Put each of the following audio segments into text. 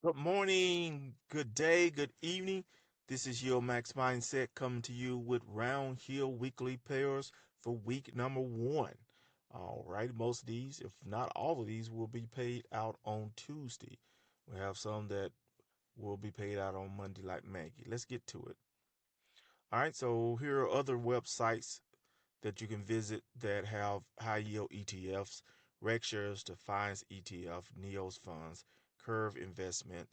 Good morning, good day, good evening. This is YieldMaxMindset coming to you with RoundHill weekly pairs for week number 1. All right, most of these, if not all of these, will be paid out on Tuesday. We have some that will be paid out on Monday, like Maggie. Let's get to it. All right, so here are other websites that you can visit that have high yield ETFs, Reg Shares, Defiance ETF, Neos Funds, Curve Investment,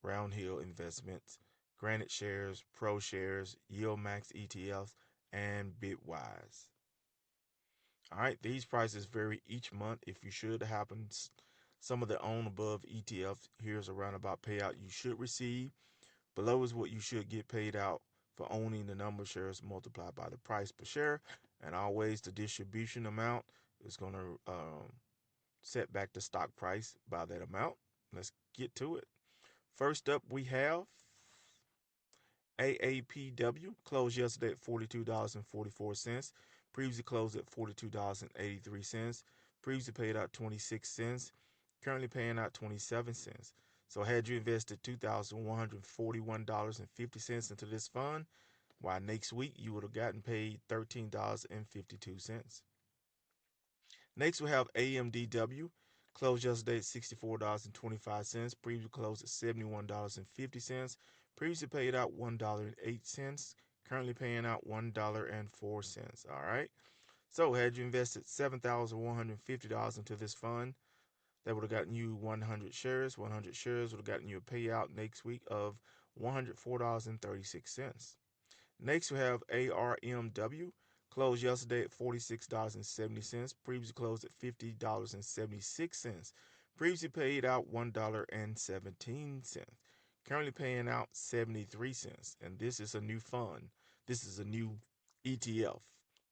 RoundHill Investments, Granite Shares, Pro Shares, YieldMax ETFs, and Bitwise. All right, these prices vary each month. If you should happen some of the own above ETFs, here's a roundabout payout you should receive. Below is what you should get paid out for owning the number of shares multiplied by the price per share. And always the distribution amount is going to set back the stock price by that amount. Let's get to it. First up, we have AAPW, closed yesterday at $42.44. Previously closed at $42.83. Previously paid out 26 cents. Currently paying out 27 cents. So had you invested $2,141.50 into this fund, why next week you would have gotten paid $13.52. Next, we have AMDW. Closed yesterday at $64.25. Previously closed at $71.50. Previously paid out $1.08. Currently paying out $1.04. All right. So, had you invested $7,150 into this fund, that would have gotten you 100 shares. 100 shares would have gotten you a payout next week of $104.36. Next, we have ARMW. Closed yesterday at $46.70. Previously closed at $50.76. Previously paid out $1.17. Currently paying out 73 cents. And this is a new fund. This is a new ETF.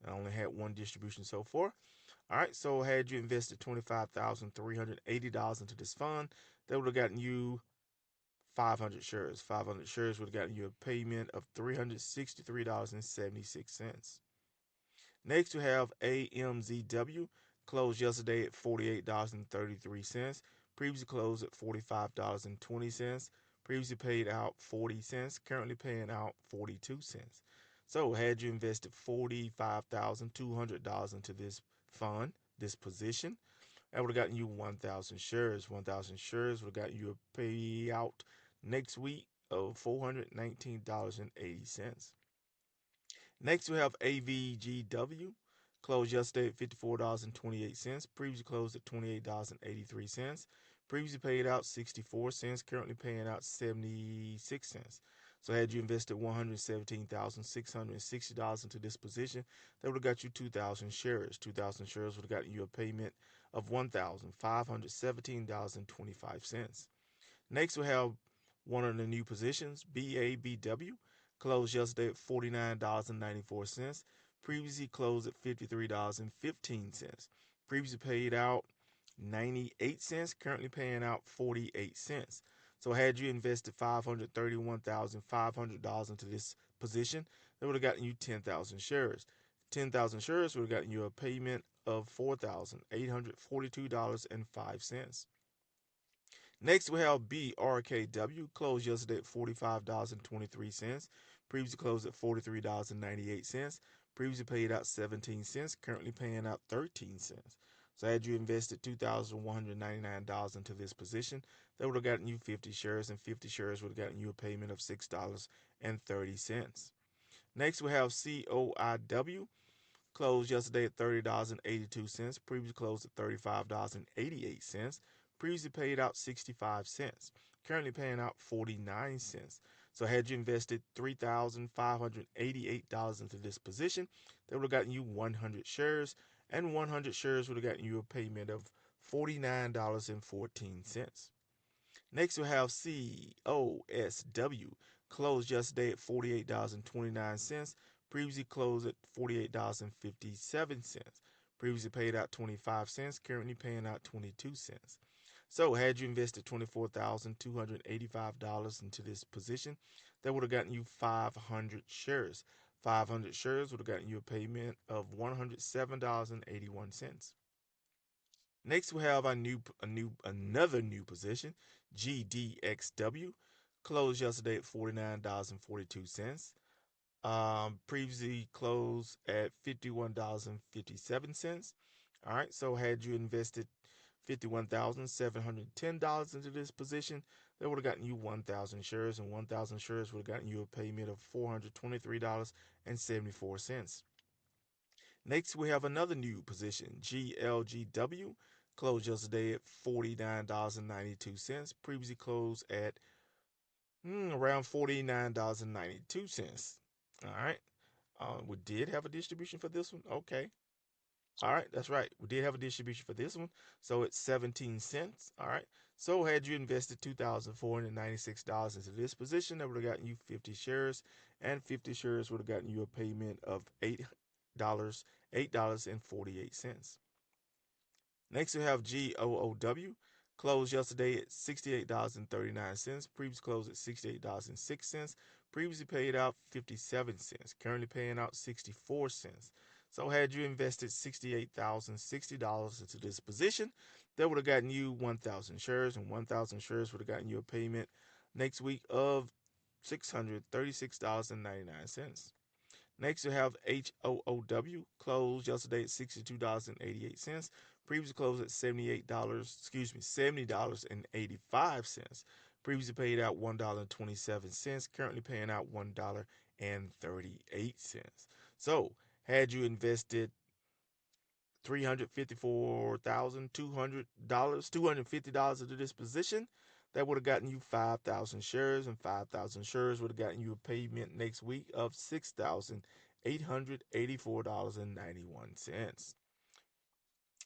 I only had one distribution so far. All right, so had you invested $25,380 into this fund, that would have gotten you 500 shares. 500 shares would have gotten you a payment of $363.76. Next, we have AMZW, closed yesterday at $48.33. Previously closed at $45.20. Previously paid out 40 cents. Currently paying out 42 cents. So, had you invested $45,200 into this fund, this position, that would have gotten you 1,000 shares. 1,000 shares would have gotten you a payout next week of $419.80. Next, we have AVGW. Closed yesterday at $54.28. Previously closed at $28.83. Previously paid out 64 cents. Currently paying out 76 cents. So had you invested $117,660 into this position, that would have got you 2,000 shares. 2,000 shares would have gotten you a payment of $1,517.25. Next, we have one of the new positions, BABW, closed yesterday at $49.94. Previously closed at $53.15. Previously paid out 98 cents, currently paying out 48 cents. So had you invested $531,500 into this position, that would have gotten you 10,000 shares. 10,000 shares would have gotten you a payment of $4,842.05. Next, we have BRKW, closed yesterday at $45.23. Previously closed at $43.98. Previously paid out 17 cents, currently paying out 13 cents. So, had you invested $2,199 into this position, that would have gotten you 50 shares, and 50 shares would have gotten you a payment of $6.30. Next, we have COIW, closed yesterday at $30.82. Previously closed at $35.88. Previously paid out 65 cents. Currently paying out 49 cents. So had you invested $3,588 into this position, that would have gotten you 100 shares, and 100 shares would have gotten you a payment of $49.14. Next, we have COSW, closed yesterday at $48.29. Previously closed at $48.57. Previously paid out 25 cents, currently paying out 22 cents. So, had you invested $24,285 into this position, that would have gotten you 500 shares. 500 shares would have gotten you a payment of $107.81. Next, we have another new position, GDXW closed yesterday at $49.42. Previously closed at $51.57. All right, so had you invested $51,710 into this position, that would have gotten you 1,000 shares, and 1,000 shares would have gotten you a payment of $423.74. Next, we have another new position, GLGW, closed yesterday at $49.92. Previously closed at around $49.92. All right. We did have a distribution for this one. Okay. All right, that's right. We did have a distribution for this one. So it's 17 cents. All right. So had you invested $2,496 into this position, that would have gotten you 50 shares, and 50 shares would have gotten you a payment of $8.48. Next, we have GOOW. Closed yesterday at $68.39. Previously closed at $68.06. Previously paid out 57 cents. Currently paying out 64 cents. So had you invested $68,060 into this position, that would have gotten you 1,000 shares, and 1,000 shares would have gotten you a payment next week of $636.99. Next, you have HOOW, closed yesterday at $62.88. Previously closed at $70.85. Previously paid out $1.27. Currently paying out $1.38. So, had you invested $354,250 into this position, that would have gotten you 5,000 shares, and 5,000 shares would have gotten you a payment next week of $6,884.91.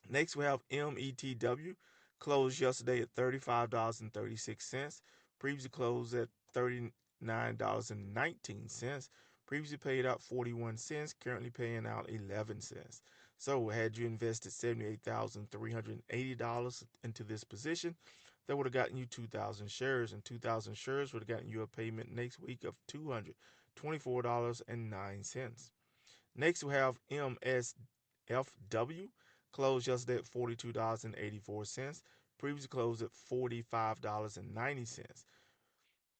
Next, we have METW, closed yesterday at $35.36. Previously closed at $39.19. Previously paid out 41 cents, currently paying out 11 cents. So, had you invested $78,380 into this position, that would have gotten you 2,000 shares, and 2,000 shares would have gotten you a payment next week of $224.09. Next, we have MSFW, closed yesterday at $42.84. Previously closed at $45.90.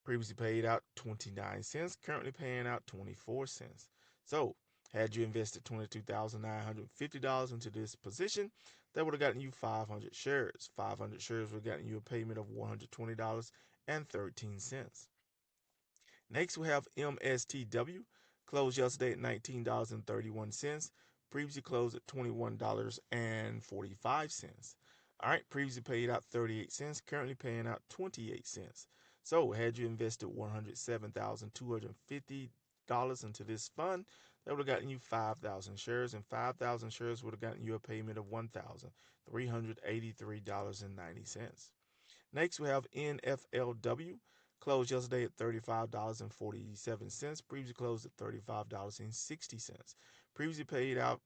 Previously paid out 29 cents, currently paying out 24 cents. So, had you invested $22,950 into this position, that would have gotten you 500 shares. 500 shares would have gotten you a payment of $120.13. Next, we have MSTW, closed yesterday at $19.31. Previously closed at $21.45. All right, previously paid out 38 cents, currently paying out 28 cents. So, had you invested $107,250 into this fund, that would have gotten you 5,000 shares, and 5,000 shares would have gotten you a payment of $1,383.90. Next, we have NFLW, closed yesterday at $35.47. Previously closed at $35.60. Previously paid out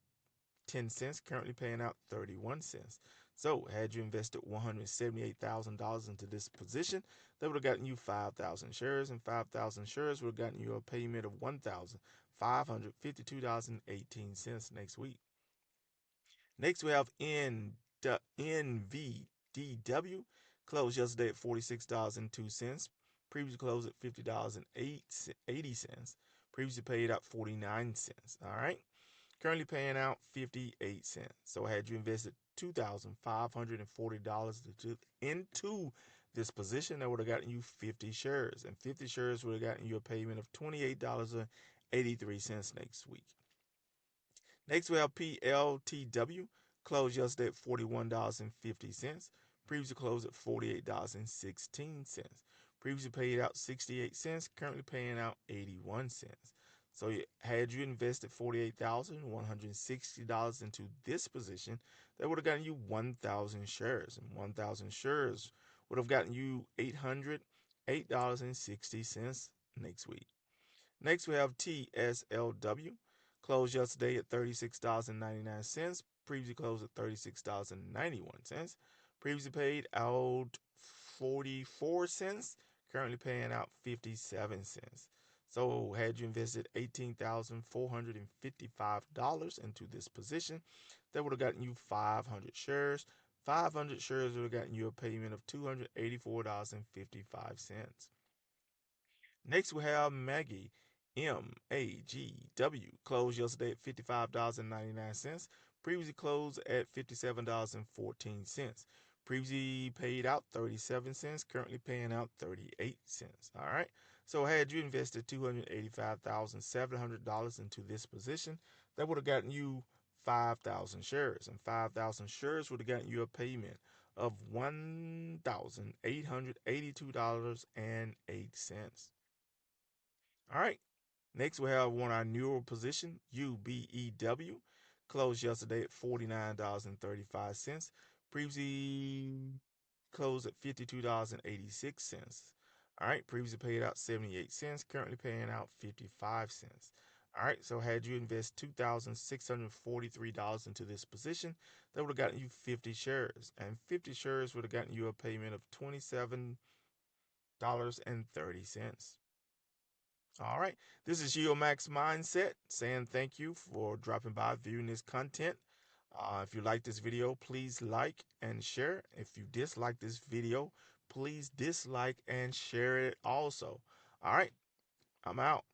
10 cents, currently paying out 31 cents. So, had you invested $178,000 into this position, that would have gotten you 5,000 shares, and 5,000 shares would have gotten you a payment of $1,552.18 next week. Next, we have NVDW, closed yesterday at $46.02. Previously closed at $50.80. Previously paid out 49 cents. All right. Currently paying out 58 cents. So, had you invested $2,540 into this position, that would have gotten you 50 shares. And 50 shares would have gotten you a payment of $28.83 next week. Next, we have PLTW, closed yesterday at $41.50. Previously closed at $48.16. Previously paid out 68 cents, currently paying out 81 cents. So, had you invested $48,160 into this position, that would have gotten you 1,000 shares, and 1,000 shares would have gotten you $808.60 next week. Next, we have TSLW, closed yesterday at $36.99. Previously closed at $36.91. Previously paid out 44 cents, currently paying out 57 cents. So, had you invested $18,455 into this position, that would have gotten you 500 shares. 500 shares would have gotten you a payment of $284.55. Next, we have Maggie, MAGW, closed yesterday at $55.99. Previously closed at $57.14. Previously paid out 37 cents, currently paying out 38 cents. All right. So, had you invested $285,700 into this position, that would have gotten you 5,000 shares, and 5,000 shares would have gotten you a payment of $1,882.08. All right. Next, we have one of our newer position, UBEW, closed yesterday at $49.35. Previously closed at $52.86. All right. Previously paid out 78 cents. Currently paying out 55 cents. All right. So had you invest $2,643 into this position, that would have gotten you 50 shares, and 50 shares would have gotten you a payment of $27.30. All right. This is YieldMax Mindset saying thank you for dropping by, viewing this content. If you like this video, please like and share. If you dislike this video, please dislike and share it also. All right. I'm out.